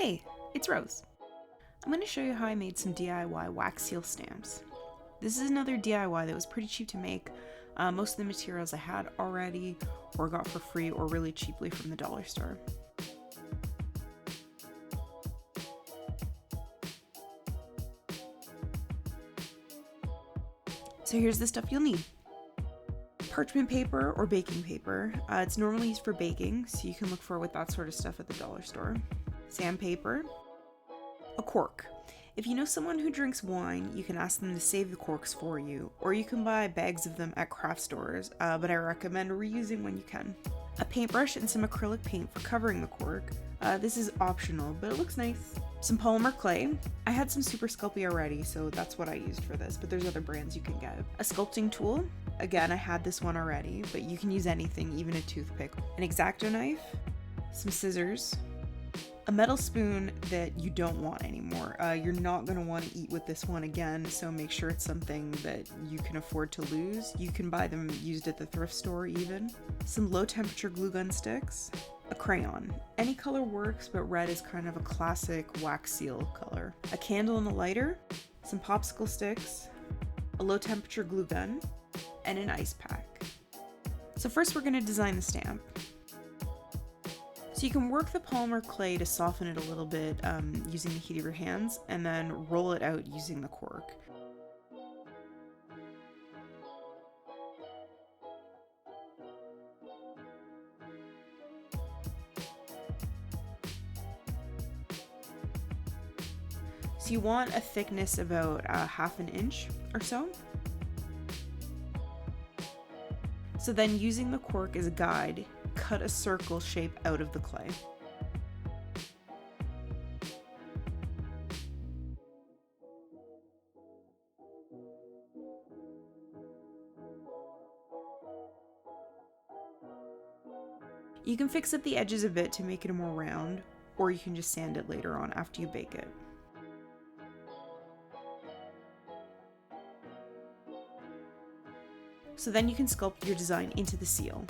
Hey, it's Rose. I'm going to show you how I made some DIY wax seal stamps. This is another DIY that was pretty cheap to make. Most of the materials I had already or got for free or really cheaply from the dollar store. So here's the stuff you'll need. Parchment paper or baking paper. It's normally used for baking, so you can look for it with that sort of stuff at the dollar store. Sandpaper. A cork. If you know someone who drinks wine, you can ask them to save the corks for you, or you can buy bags of them at craft stores, but I recommend reusing when you can. A paintbrush and some acrylic paint for covering the cork. This is optional, but it looks nice. Some polymer clay. I had some Super Sculpey already, so that's what I used for this, but there's other brands you can get. A sculpting tool. Again, I had this one already, but you can use anything, even a toothpick. An X-Acto knife. Some scissors. A metal spoon that you don't want anymore. You're not going to want to eat with this one again, so make sure it's something that you can afford to lose. You can buy them used at the thrift store even. Some low temperature glue gun sticks. A crayon. Any color works, but red is kind of a classic wax seal color. A candle and a lighter. Some popsicle sticks. A low temperature glue gun. And an ice pack. So first we're going to design the stamp. So you can work the polymer clay to soften it a little bit using the heat of your hands, and then roll it out using the cork. So you want a thickness about ½ inch or so. So then using the cork as a guide, cut a circle shape out of the clay. You can fix up the edges a bit to make it more round, or you can just sand it later on after you bake it. So then you can sculpt your design into the seal.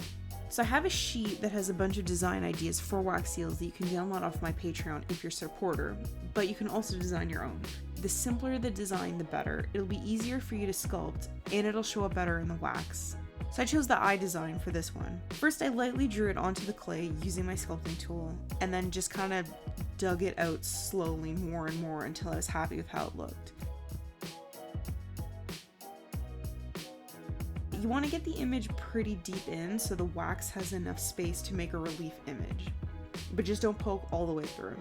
So I have a sheet that has a bunch of design ideas for wax seals that you can download off my Patreon if you're a supporter, but you can also design your own. The simpler the design, the better. It'll be easier for you to sculpt, and it'll show up better in the wax. So I chose the eye design for this one. First I lightly drew it onto the clay using my sculpting tool, and then just kind of dug it out slowly more and more until I was happy with how it looked. You want to get the image pretty deep in so the wax has enough space to make a relief image, but just don't poke all the way through.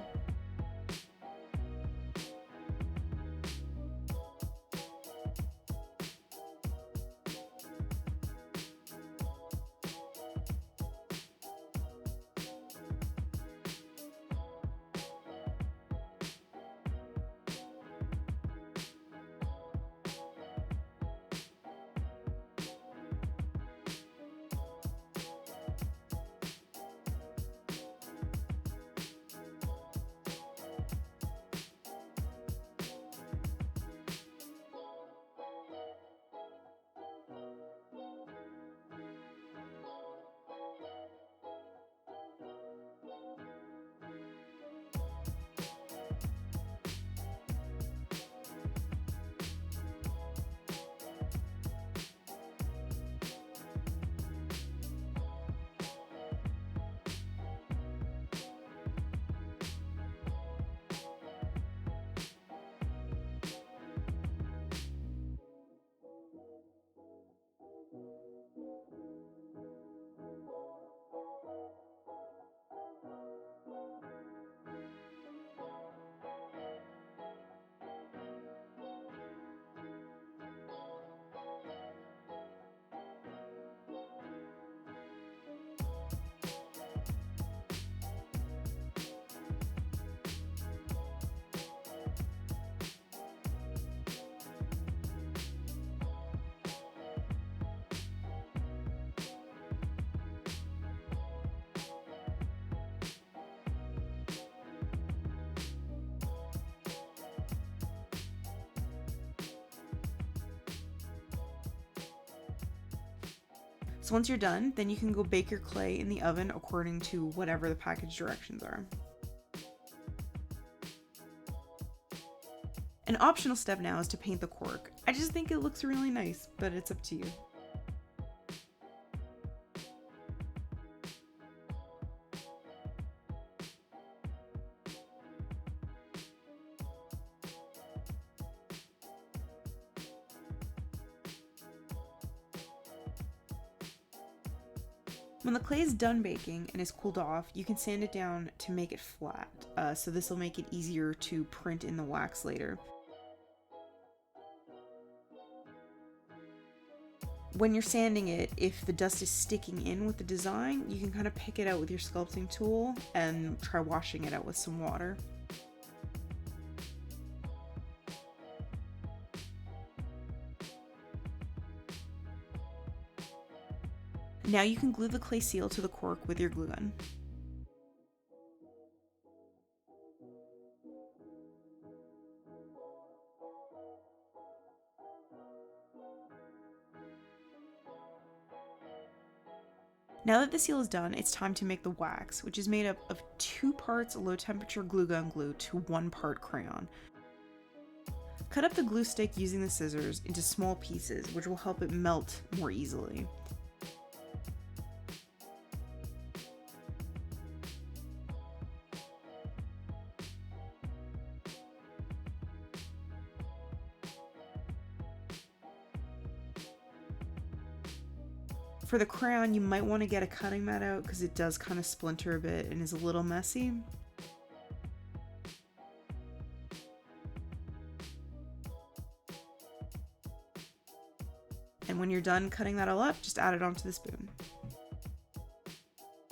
So once you're done, then you can go bake your clay in the oven according to whatever the package directions are. An optional step now is to paint the cork. I just think it looks really nice, but it's up to you. When the clay is done baking and is cooled off, you can sand it down to make it flat, so this will make it easier to print in the wax later. When you're sanding it, if the dust is sticking in with the design, you can kind of pick it out with your sculpting tool and try washing it out with some water. Now you can glue the clay seal to the cork with your glue gun. Now that the seal is done, it's time to make the wax, which is made up of 2 parts low temperature glue gun glue to 1 part crayon. Cut up the glue stick using the scissors into small pieces, which will help it melt more easily. For the crayon, you might want to get a cutting mat out because it does kind of splinter a bit and is a little messy. And when you're done cutting that all up, just add it onto the spoon.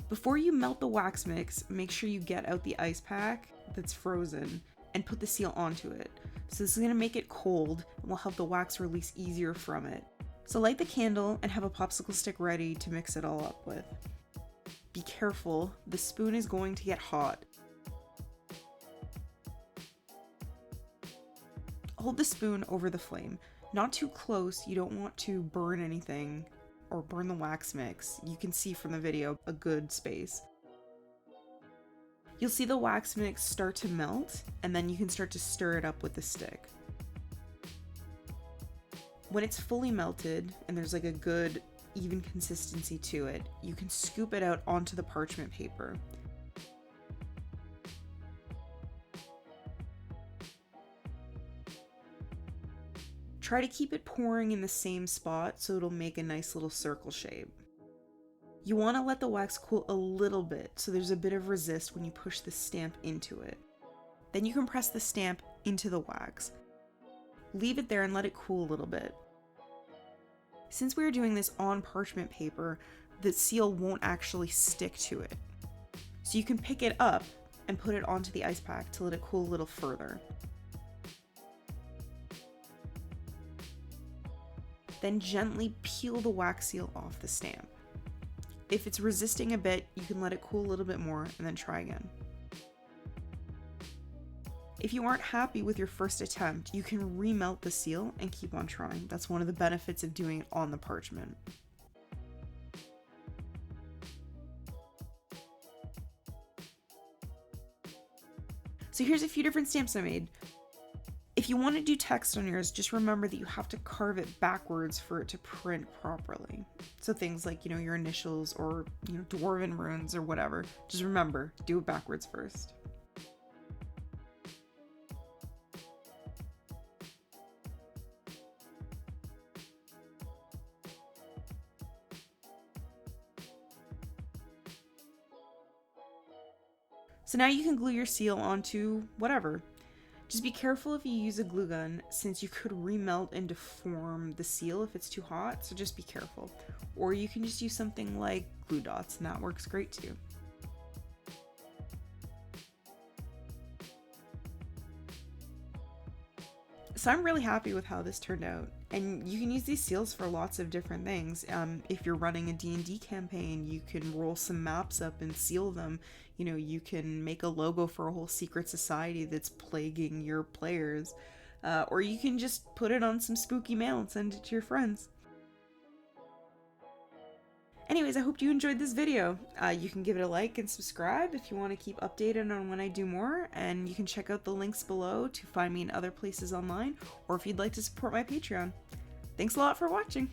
Before you melt the wax mix, make sure you get out the ice pack that's frozen and put the seal onto it. So this is going to make it cold and will help the wax release easier from it. So light the candle and have a popsicle stick ready to mix it all up with. Be careful, the spoon is going to get hot. Hold the spoon over the flame. Not too close, you don't want to burn anything or burn the wax mix. You can see from the video a good space. You'll see the wax mix start to melt, and then you can start to stir it up with the stick. When it's fully melted and there's like a good even consistency to it, you can scoop it out onto the parchment paper. Try to keep it pouring in the same spot so it'll make a nice little circle shape. You want to let the wax cool a little bit so there's a bit of resist when you push the stamp into it. Then you can press the stamp into the wax. Leave it there and let it cool a little bit. Since we are doing this on parchment paper, the seal won't actually stick to it. So you can pick it up and put it onto the ice pack to let it cool a little further. Then gently peel the wax seal off the stamp. If it's resisting a bit, you can let it cool a little bit more and then try again. If you aren't happy with your first attempt, you can remelt the seal and keep on trying. That's one of the benefits of doing it on the parchment. So here's a few different stamps I made. If you want to do text on yours, just remember that you have to carve it backwards for it to print properly. So things like, your initials or, dwarven runes or whatever. Just remember, do it backwards first. So now you can glue your seal onto whatever. Just be careful if you use a glue gun, since you could remelt and deform the seal if it's too hot, so just be careful. Or you can just use something like glue dots, and that works great too. So I'm really happy with how this turned out, and you can use these seals for lots of different things. If you're running a D&D campaign, you can roll some maps up and seal them. You can make a logo for a whole secret society that's plaguing your players, or you can just put it on some spooky mail and send it to your friends. Anyways, I hope you enjoyed this video. You can give it a like and subscribe if you want to keep updated on when I do more, and you can check out the links below to find me in other places online, or if you'd like to support my Patreon. Thanks a lot for watching!